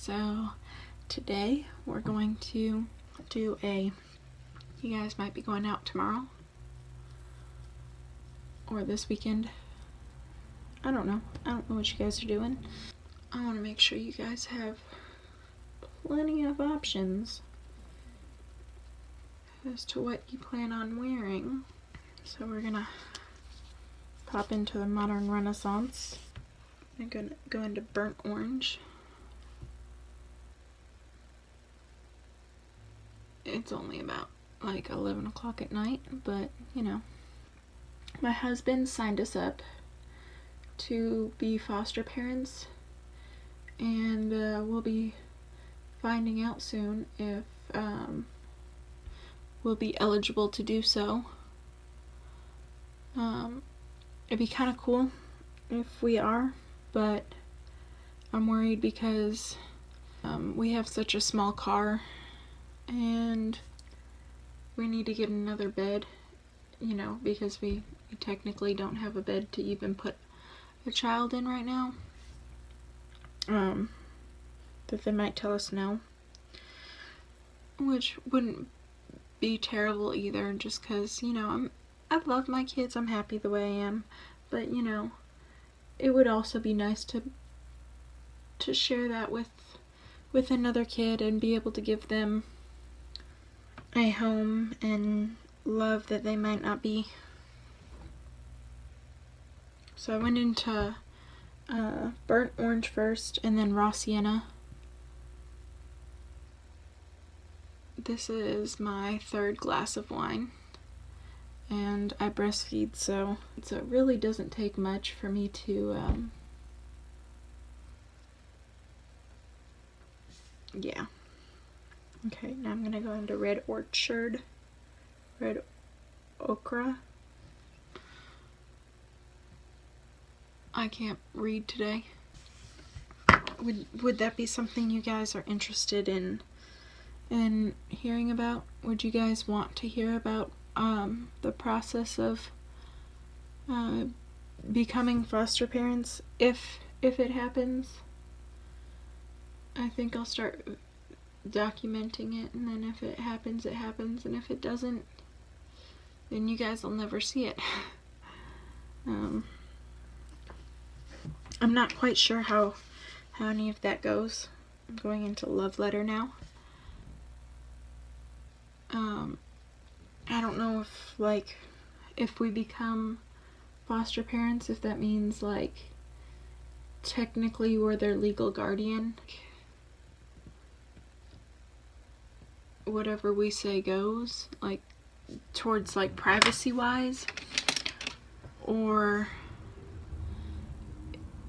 So today we're going to do you guys might be going out tomorrow or this weekend. I don't know what you guys are doing. I want to make sure you guys have plenty of options as to what you plan on wearing. So we're gonna pop into the modern renaissance. I'm gonna go into burnt orange. It's only about like 11 o'clock at night, but you know, my husband signed us up to be foster parents, and we'll be finding out soon if we'll be eligible to do so. It'd be kind of cool if we are, but I'm worried because we have such a small car and we need to get another bed, you know, because we technically don't have a bed to even put a child in right now. That they might tell us no, which wouldn't be terrible either, just because, you know, I love my kids, I'm happy the way I am, but you know, it would also be nice to share that with another kid and be able to give them a home and love that they might not be. So I went into burnt orange first and then raw sienna. This is my third glass of wine, and I breastfeed, so it really doesn't take much for me to yeah. Okay, now I'm gonna go into red orchard, red okra. I can't read today. Would that be something you guys are interested in hearing about? Would you guys want to hear about the process of becoming foster parents if it happens? I think I'll start documenting it, and then if it happens, it happens, and if it doesn't, then you guys will never see it. I'm not quite sure how any of that goes. I'm going into love letter now. I don't know if we become foster parents, if that means like technically we're their legal guardian. Whatever we say goes, like towards like privacy wise, or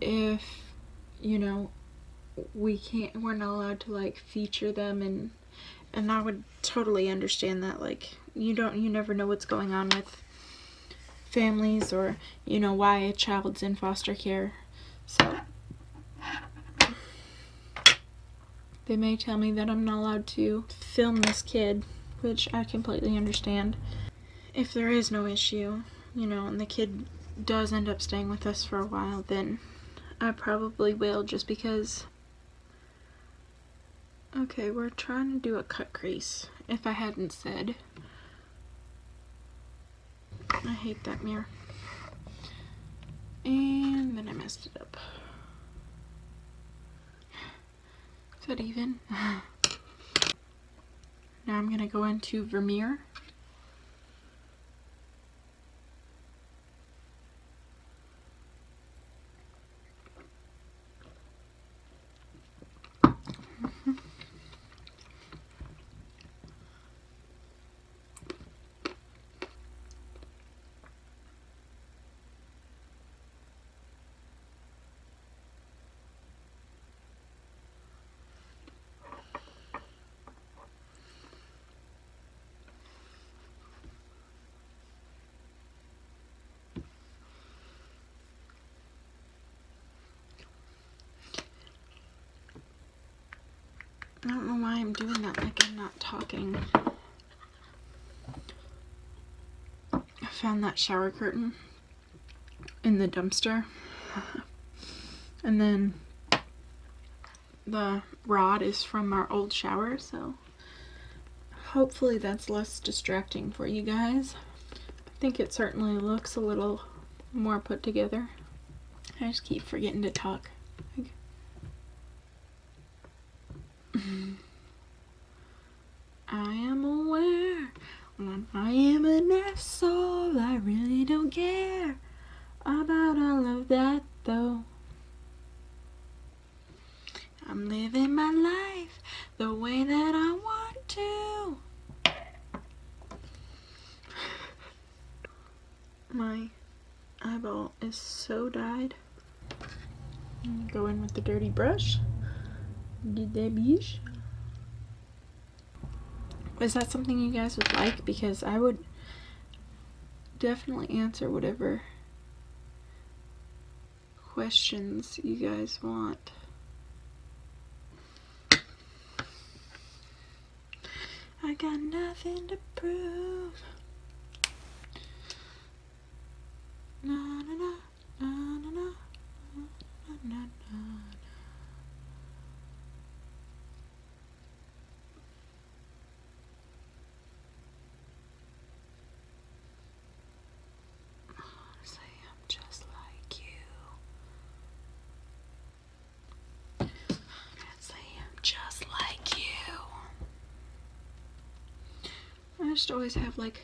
if, you know, we're not allowed to like feature them, and I would totally understand that. Like, you never know what's going on with families, or you know, why a child's in foster care. So they may tell me that I'm not allowed to film this kid, which I completely understand. If there is no issue, you know, and the kid does end up staying with us for a while, then I probably will, just because. Okay, we're trying to do a cut crease, if I hadn't said. I hate that mirror. And then I messed it up. Is that even? Now I'm gonna go into Vermeer. I don't know why I'm doing that, like I'm not talking. I found that shower curtain in the dumpster. And then the rod is from our old shower, so hopefully that's less distracting for you guys. I think it certainly looks a little more put together. I just keep forgetting to talk. I am aware when I am an asshole. I really don't care about all of that though. I'm living my life the way that I want to. My eyeball is so dyed. Go in with the dirty brush. Get that biche. Is that something you guys would like? Because I would definitely answer whatever questions you guys want. I got nothing to prove. Na na na na na na na na na. Say I'm just like you. Say I'm just like you. I just always have like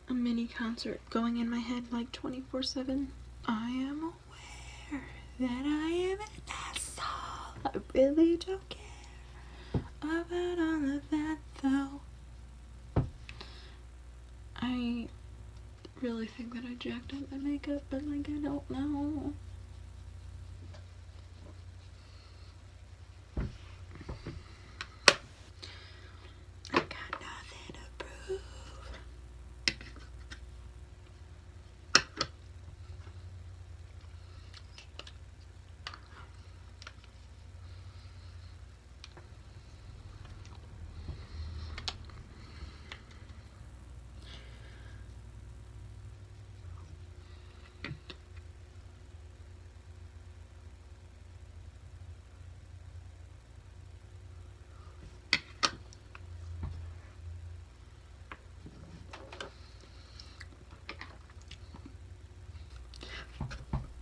a mini concert going in my head like 24/7. I am aware that I am an asshole. I really don't care about all of that though. I really think that I jacked up my makeup, but like I don't know. I got nothing to prove.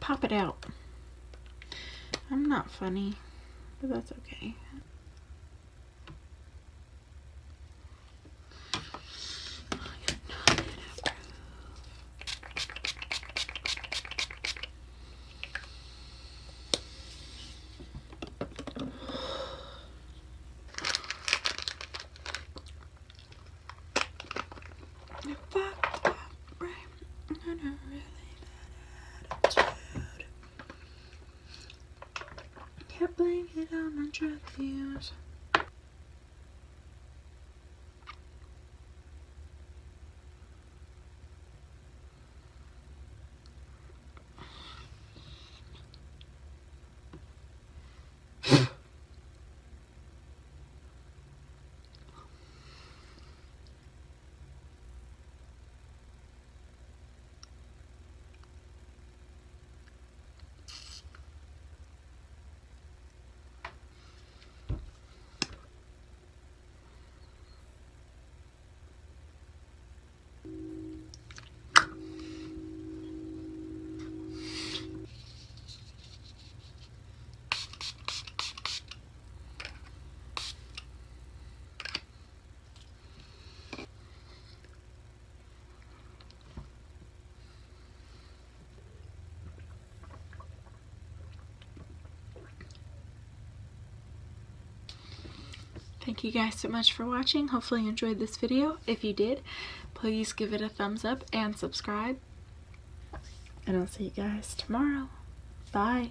Pop it out. I'm not funny, but that's okay. I fucked up, right? I'm gonna really bad attitude. Can't blame it on my drug use. Thank you guys so much for watching. Hopefully you enjoyed this video. If you did, please give it a thumbs up and subscribe. And I'll see you guys tomorrow. Bye.